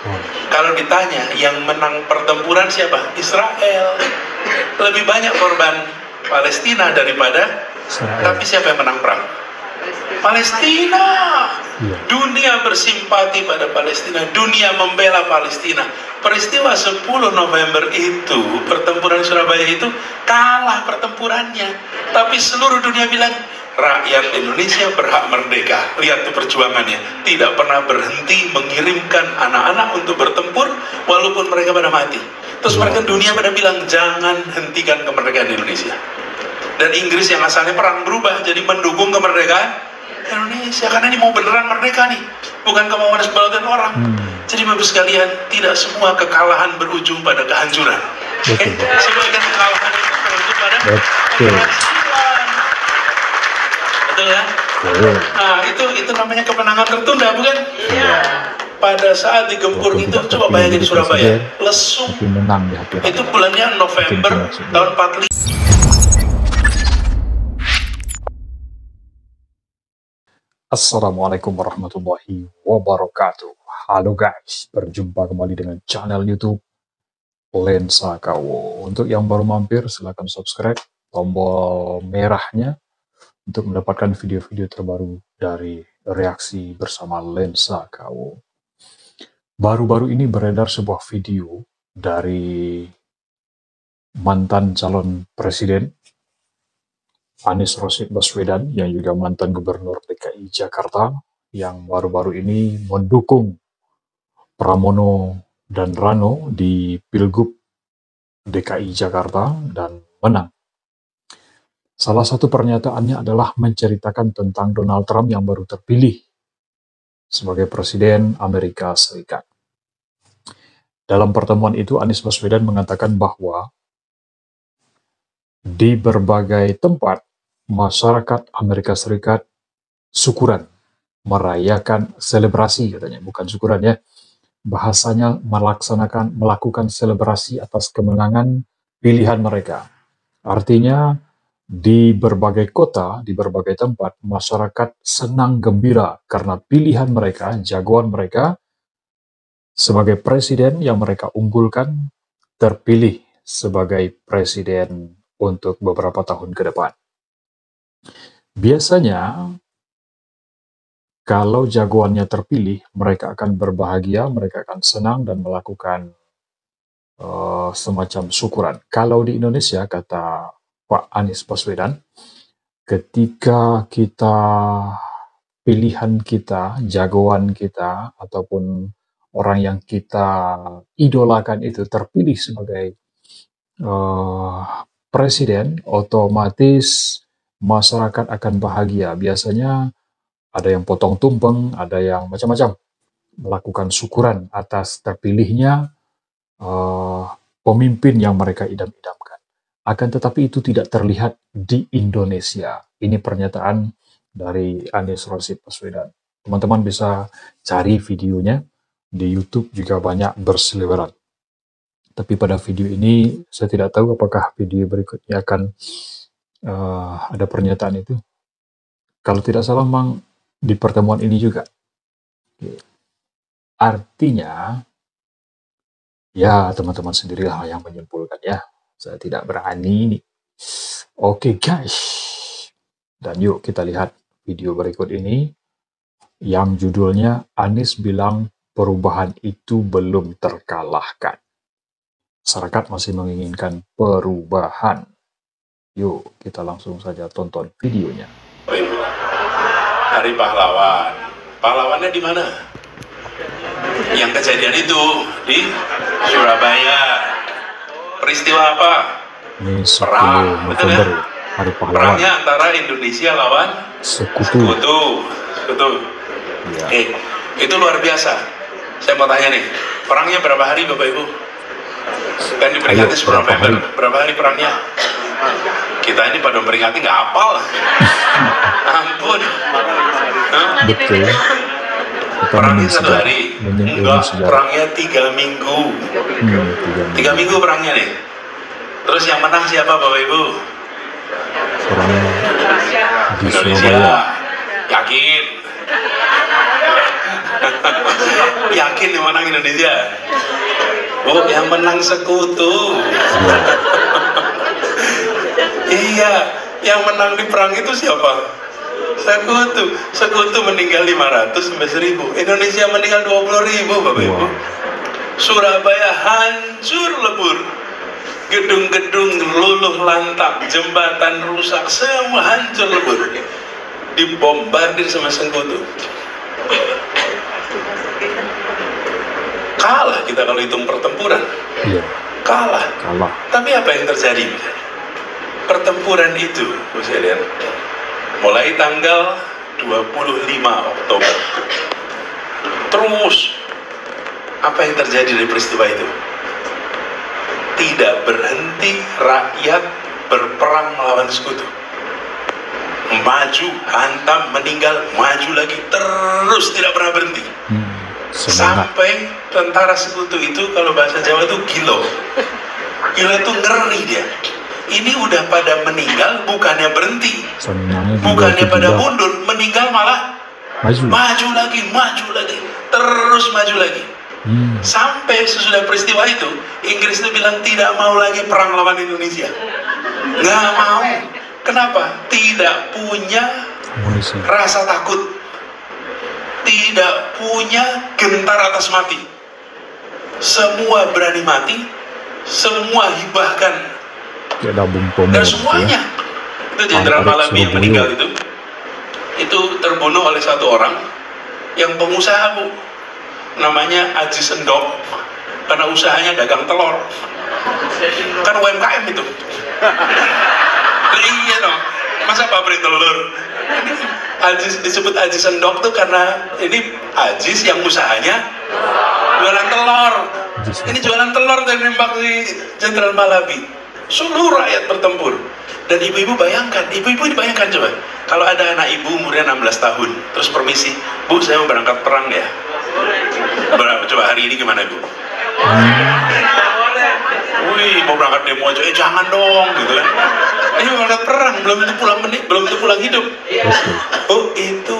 Oh. Kalau ditanya yang menang pertempuran siapa? Israel. Lebih banyak korban Palestina daripada Israel. Tapi siapa yang menang perang? Palestina. Iya. Dunia bersimpati pada Palestina, dunia membela Palestina. Peristiwa 10 November itu, pertempuran Surabaya itu kalah pertempurannya. Tapi seluruh dunia bilang, rakyat Indonesia berhak merdeka. Lihat tuh perjuangannya, tidak pernah berhenti mengirimkan anak-anak untuk bertempur walaupun mereka pada mati. Terus mereka dunia pada bilang, jangan hentikan kemerdekaan Indonesia. Dan Inggris yang asalnya perang berubah jadi mendukung kemerdekaan Indonesia, karena ini mau beneran merdeka nih, bukan kemauan sebagian orang. Jadi bagus sekalian, tidak semua kekalahan berujung pada kehancuran. Sebagian kekalahan itu berujung pada keberhasilan. Betul kan? Nah, itu namanya kemenangan tertunda, bukan? Pada saat digempur itu, coba bayangin Surabaya, lesu. Itu bulannya November tahun 45. Assalamualaikum warahmatullahi wabarakatuh. Halo guys, berjumpa kembali dengan channel YouTube Lensa KW. Untuk yang baru mampir, silahkan subscribe, tombol merahnya untuk mendapatkan video-video terbaru dari reaksi bersama Lensa KW. Baru-baru ini beredar sebuah video dari mantan calon presiden Anies Rashid Baswedan yang juga mantan gubernur DKI Jakarta yang baru-baru ini mendukung Pramono dan Rano di Pilgub DKI Jakarta dan menang. Salah satu pernyataannya adalah menceritakan tentang Donald Trump yang baru terpilih sebagai Presiden Amerika Serikat. Dalam pertemuan itu Anies Baswedan mengatakan bahwa di berbagai tempat masyarakat Amerika Serikat syukuran, merayakan selebrasi katanya, bukan syukuran ya, bahasanya melakukan selebrasi atas kemenangan pilihan mereka. Artinya di berbagai kota, di berbagai tempat, masyarakat senang gembira karena pilihan mereka, jagoan mereka sebagai presiden yang mereka unggulkan terpilih sebagai presiden untuk beberapa tahun ke depan. Biasanya, kalau jagoannya terpilih, mereka akan berbahagia, mereka akan senang dan melakukan semacam syukuran. Kalau di Indonesia, kata Pak Anies Baswedan, ketika pilihan kita, jagoan kita, ataupun orang yang kita idolakan itu terpilih sebagai presiden, otomatis masyarakat akan bahagia. Biasanya ada yang potong tumpeng, ada yang macam-macam melakukan syukuran atas terpilihnya pemimpin yang mereka idam-idamkan. Akan tetapi itu tidak terlihat di Indonesia. Ini pernyataan dari Anies Rashid Baswedan. Teman-teman bisa cari videonya di YouTube, juga banyak berseliweran. Tapi pada video ini saya tidak tahu apakah video berikutnya akan ada pernyataan itu. Kalau tidak salah memang di pertemuan ini juga. Artinya, ya teman-teman sendirilah yang menyimpulkan ya. Saya tidak berani nih. Oke guys. Dan yuk kita lihat video berikut ini yang judulnya Anies bilang perubahan itu belum terkalahkan. Masyarakat masih menginginkan perubahan. Yuk, kita langsung saja tonton videonya. Hari Pahlawan. Pahlawannya di mana? Yang kejadian itu di Surabaya. Peristiwa apa? Ini 10 Perang, betul November, ya? Hari Pahlawan. Perangnya antara Indonesia lawan Sekutu. Betul. Ya. Itu luar biasa. Saya mau tanya nih, perangnya berapa hari Bapak Ibu? Kan diperingati 10 November. Berapa hari perangnya? Kita ini pada memperingati nggak hafal. Ampun. Betul. Perangnya 1 hari. Enggak, perangnya 3 minggu. 3 minggu perangnya nih. Terus yang menang siapa Bapak Ibu? Perangnya di Indonesia. Surabaya. Yakin? Yakin yang menang Indonesia? Oh, yang menang Sekutu. Iya, yang menang di perang itu siapa? Sekutu. Sekutu meninggal 500 sampai 1000. Indonesia meninggal 20.000, Bapak Ibu. Surabaya hancur lebur. Gedung-gedung luluh lantak, jembatan rusak, semua hancur lebur. Dibombardir sama Sekutu. Kalah kita kalau hitung pertempuran. Kalah. Tapi apa yang terjadi? Pertempuran itu, saya lihat, mulai tanggal 25 Oktober. Terus, apa yang terjadi dari peristiwa itu? Tidak berhenti rakyat berperang melawan Sekutu. Maju, hantam, meninggal, maju lagi, terus tidak pernah berhenti. Sampai tentara Sekutu itu, kalau bahasa Jawa itu gilo. Gilo itu ngeri dia. Ini udah pada meninggal, bukannya berhenti, bukannya pada mundur, meninggal malah maju lagi, terus maju lagi. Sampai sesudah peristiwa itu, Inggris itu bilang tidak mau lagi perang lawan Indonesia. Nggak mau. Kenapa? Tidak punya rasa takut, tidak punya gentar atas mati. Semua berani mati, semua hibahkan. Dan semuanya. Itu Jenderal Malabi yang meninggal itu terbunuh oleh satu orang yang pengusaha, Bu, namanya Aji Sendok, karena usahanya dagang telur, kan UMKM itu. Iya dong, masa pabrik telur. Ajis disebut Aji Sendok tuh karena ini Ajis yang usahanya jualan telur. Ini jualan telur dan nembak si Jenderal Malabi. Seluruh rakyat bertempur. Dan ibu-ibu bayangkan, dibayangkan coba, kalau ada anak ibu umurnya 16 tahun, terus permisi, Bu, saya mau berangkat perang ya. Coba hari ini gimana, Bu? Wih, mau berangkat demo aja, jangan dong, gitu kan. Ini mau berangkat perang, belum tentu pulang hidup. Oh, itu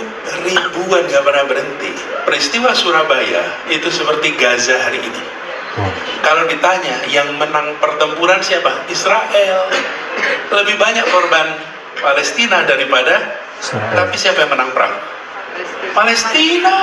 ribuan gak pernah berhenti. Peristiwa Surabaya itu seperti Gaza hari ini. Kalau ditanya yang menang pertempuran siapa? Israel. Lebih banyak korban Palestina daripada tapi siapa yang menang perang? Palestina.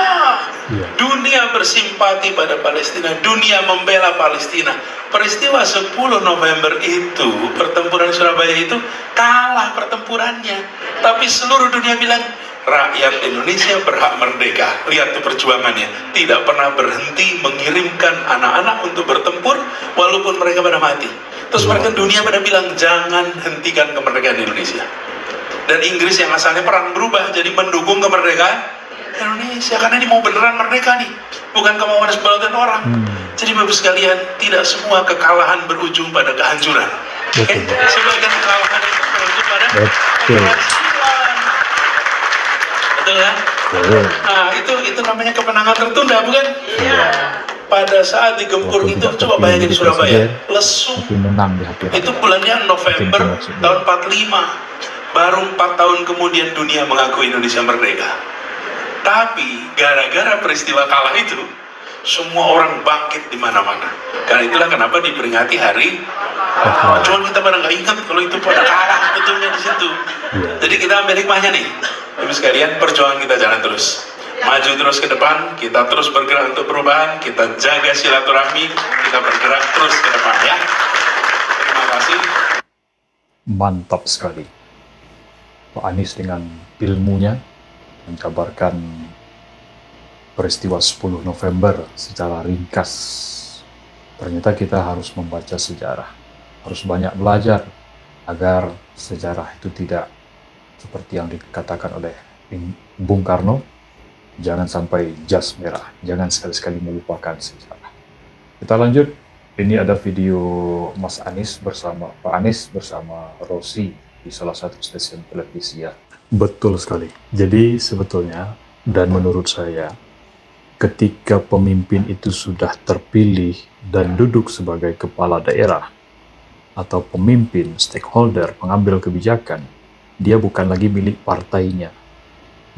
Dunia bersimpati pada Palestina, dunia membela Palestina. Peristiwa 10 November itu, pertempuran Surabaya itu kalah pertempurannya, tapi seluruh dunia bilang rakyat Indonesia berhak merdeka. Lihat tuh perjuangannya, tidak pernah berhenti mengirimkan anak-anak untuk bertempur walaupun mereka pada mati. Terus mereka dunia pada bilang jangan hentikan kemerdekaan Indonesia. Dan Inggris yang asalnya perang berubah jadi mendukung kemerdekaan Indonesia, karena ini mau beneran merdeka nih, bukan kemauan sebagian orang. Jadi Bapak sekalian, tidak semua kekalahan berujung pada kehancuran. Sebagian kekalahan itu berujung pada keberhasilan. Betul kan? Nah, itu namanya kemenangan tertunda, bukan? Pada saat digempur itu, coba bayangin di Surabaya, lesu. Itu bulannya November tahun 45. Baru 4 tahun kemudian dunia mengakui Indonesia merdeka. Tapi gara-gara peristiwa kalah itu, semua orang bangkit di mana-mana. Karena itulah kenapa diperingati hari. Cuma kita pada nggak ingat kalau itu pada kalah sebetulnya di situ. Jadi kita ambil hikmahnya nih, Ibu sekalian, perjuangan kita jalan terus, maju terus ke depan, kita terus bergerak untuk perubahan, kita jaga silaturahmi, kita bergerak terus ke depan ya. Terima kasih. Mantap sekali Pak Anies dengan ilmunya menjabarkan peristiwa 10 November secara ringkas. Ternyata kita harus membaca sejarah, harus banyak belajar agar sejarah itu tidak seperti yang dikatakan oleh Bung Karno, jangan sampai jas merah, jangan sekali-sekali melupakan sejarah. Kita lanjut, ini ada video Mas Anies bersama Pak Anies bersama Rosi di salah satu stasiun televisi ya. Betul sekali. Jadi sebetulnya dan menurut saya, ketika pemimpin itu sudah terpilih dan duduk sebagai kepala daerah atau pemimpin, stakeholder, pengambil kebijakan, dia bukan lagi milik partainya.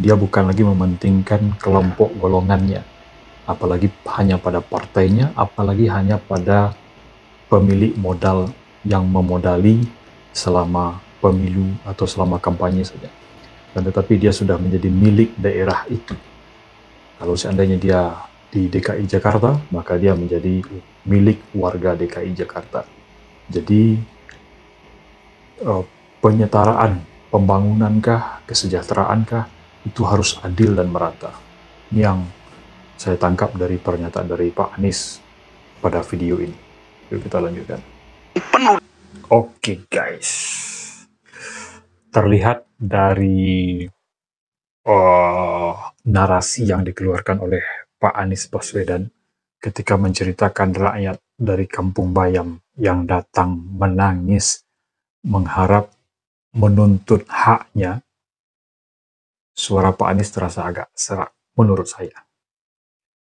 Dia bukan lagi mementingkan kelompok golongannya. apalagi hanya pada partainya, apalagi hanya pada pemilik modal yang memodali selama pemilu atau selama kampanye saja. Dan tetapi dia sudah menjadi milik daerah itu. Kalau seandainya dia di DKI Jakarta, maka dia menjadi milik warga DKI Jakarta. Jadi penyetaraan, pembangunankah, kesejahteraankah, itu harus adil dan merata. Ini yang saya tangkap dari pernyataan dari Pak Anies pada video ini. Yuk kita lanjutkan. Oke guys, terlihat dari narasi yang dikeluarkan oleh Pak Anies Baswedan ketika menceritakan rakyat dari Kampung Bayam yang datang menangis, mengharap menuntut haknya, suara Pak Anies terasa agak serak menurut saya.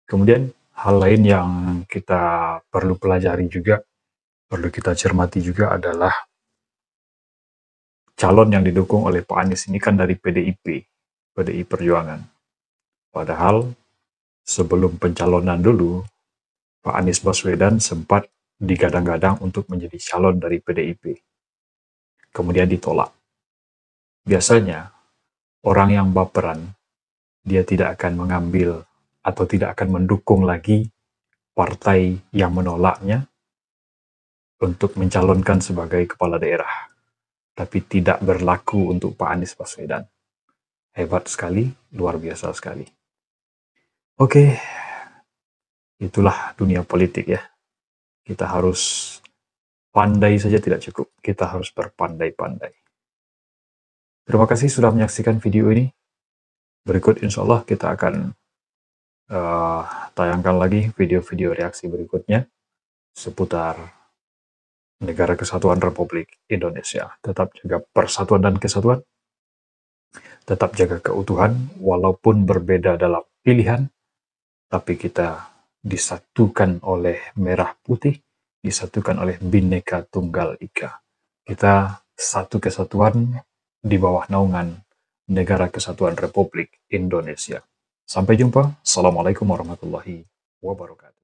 Kemudian hal lain yang kita perlu pelajari juga, perlu kita cermati juga adalah calon yang didukung oleh Pak Anies ini kan dari PDI Perjuangan. Padahal sebelum pencalonan dulu, Pak Anies Baswedan sempat digadang-gadang untuk menjadi calon dari PDIP. Kemudian ditolak. Biasanya, orang yang baperan, dia tidak akan mengambil atau tidak akan mendukung lagi partai yang menolaknya untuk mencalonkan sebagai kepala daerah. Tapi tidak berlaku untuk Pak Anies Baswedan. Hebat sekali, luar biasa sekali. Oke, itulah dunia politik ya. Kita harus pandai saja tidak cukup, kita harus berpandai-pandai. Terima kasih sudah menyaksikan video ini. Berikut insya Allah kita akan tayangkan lagi video-video reaksi berikutnya seputar Negara Kesatuan Republik Indonesia. Tetap jaga persatuan dan kesatuan, tetap jaga keutuhan, walaupun berbeda dalam pilihan, tapi kita disatukan oleh merah putih, disatukan oleh Bhinneka Tunggal Ika. Kita satu kesatuan di bawah naungan Negara Kesatuan Republik Indonesia. Sampai jumpa. Assalamualaikum warahmatullahi wabarakatuh.